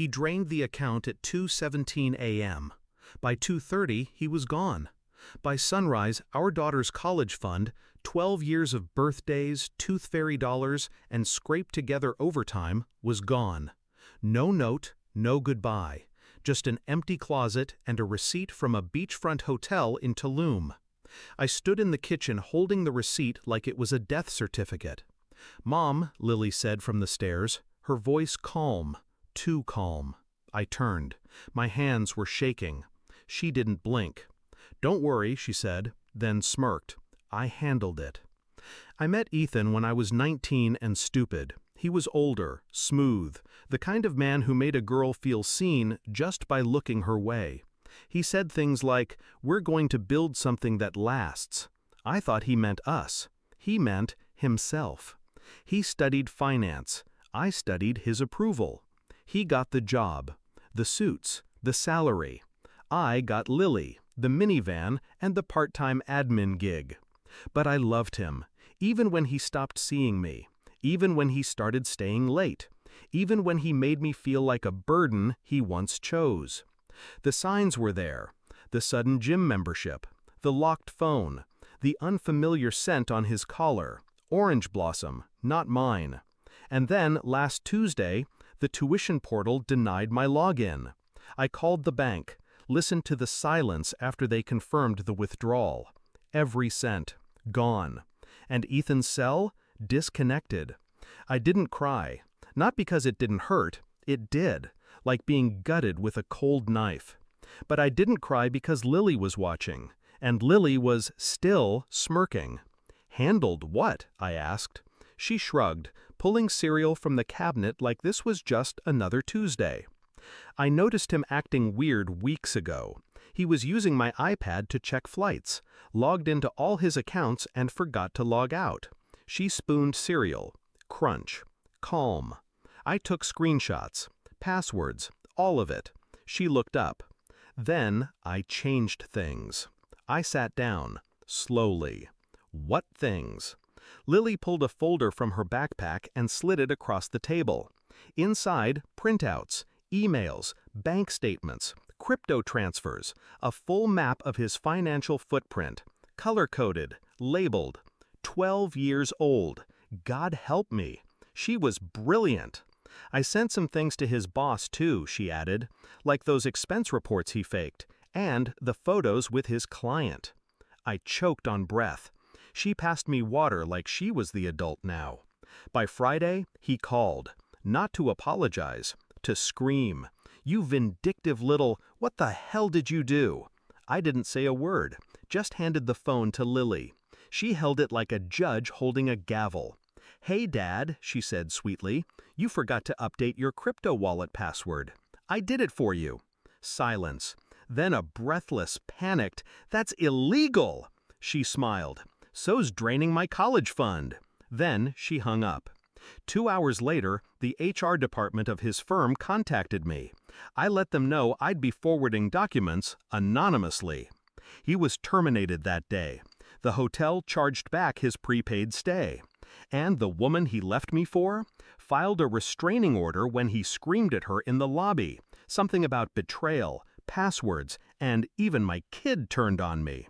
He drained the account at 2:17 a.m. By 2:30, he was gone. By sunrise, our daughter's college fund, 12 years of birthdays, tooth fairy dollars, and scraped together overtime, was gone. No note, no goodbye. Just an empty closet and a receipt from a beachfront hotel in Tulum. I stood in the kitchen holding the receipt like it was a death certificate. "Mom," Lily said from the stairs, her voice calm, too calm. I turned. My hands were shaking. She didn't blink. "Don't worry," she said, then smirked. I handled it. I met Ethan when I was 19 and stupid. He was older, smooth, the kind of man who made a girl feel seen just by looking her way. He said things like, "We're going to build something that lasts." I thought he meant us. He meant himself. He studied finance. I studied his approval. He got the job, the suits, the salary. I got Lily, the minivan, and the part-time admin gig. But I loved him, even when he stopped seeing me, even when he started staying late, even when he made me feel like a burden he once chose. The signs were there: the sudden gym membership, the locked phone, the unfamiliar scent on his collar, orange blossom, not mine. And then, last Tuesday, the tuition portal denied my login. I called the bank, listened to the silence after they confirmed the withdrawal. Every cent, gone. And Ethan's cell, disconnected. I didn't cry, not because it didn't hurt, it did, like being gutted with a cold knife. But I didn't cry because Lily was watching, and Lily was still smirking. "Handled what?" I asked. She shrugged, pulling cereal from the cabinet like this was just another Tuesday. I noticed him acting weird weeks ago. He was using my iPad to check flights, logged into all his accounts and forgot to log out. She spooned cereal. Crunch. Calm. I took screenshots. Passwords. All of it. She looked up. Then I changed things. I sat down. Slowly. What things? Lily pulled a folder from her backpack and slid it across the table. Inside, printouts, emails, bank statements, crypto transfers, a full map of his financial footprint, color-coded, labeled. 12 years old. God help me. She was brilliant. I sent some things to his boss too, she added, like those expense reports he faked, and the photos with his client. I choked on breath. She passed me water like she was the adult now. By Friday, he called, not to apologize, to scream. "You vindictive little, what the hell did you do?" I didn't say a word, just handed the phone to Lily. She held it like a judge holding a gavel. "Hey, Dad," she said sweetly, "you forgot to update your crypto wallet password. I did it for you." Silence. Then a breathless, panicked, "That's illegal!" She smiled. "So's draining my college fund." Then she hung up. 2 hours later, the HR department of his firm contacted me. I let them know I'd be forwarding documents anonymously. He was terminated that day. The hotel charged back his prepaid stay. And the woman he left me for filed a restraining order when he screamed at her in the lobby, something about betrayal, passwords, and even my kid turned on me.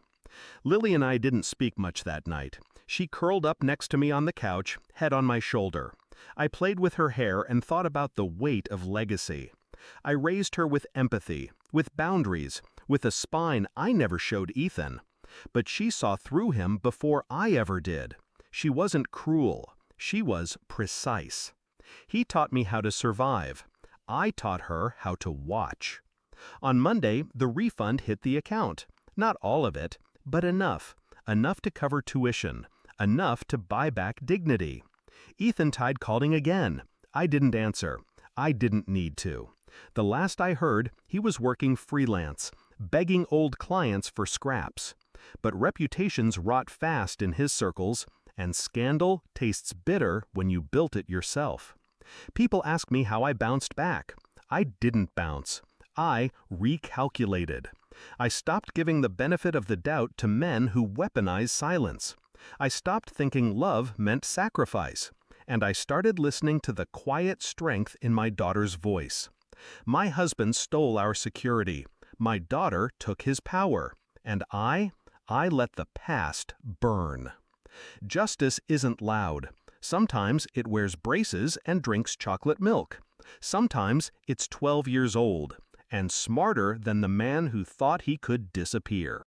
Lily and I didn't speak much that night. She curled up next to me on the couch, head on my shoulder. I played with her hair and thought about the weight of legacy. I raised her with empathy, with boundaries, with a spine I never showed Ethan. But she saw through him before I ever did. She wasn't cruel. She was precise. He taught me how to survive. I taught her how to watch. On Monday, the refund hit the account. Not all of it, but enough. Enough to cover tuition. Enough to buy back dignity. Ethan tried calling again. I didn't answer. I didn't need to. The last I heard, he was working freelance, begging old clients for scraps. But reputations rot fast in his circles, and scandal tastes bitter when you built it yourself. People ask me how I bounced back. I didn't bounce. I recalculated. I stopped giving the benefit of the doubt to men who weaponize silence. I stopped thinking love meant sacrifice. And I started listening to the quiet strength in my daughter's voice. My husband stole our security. My daughter took his power. And I let the past burn. Justice isn't loud. Sometimes it wears braces and drinks chocolate milk. Sometimes it's 12 years old and smarter than the man who thought he could disappear.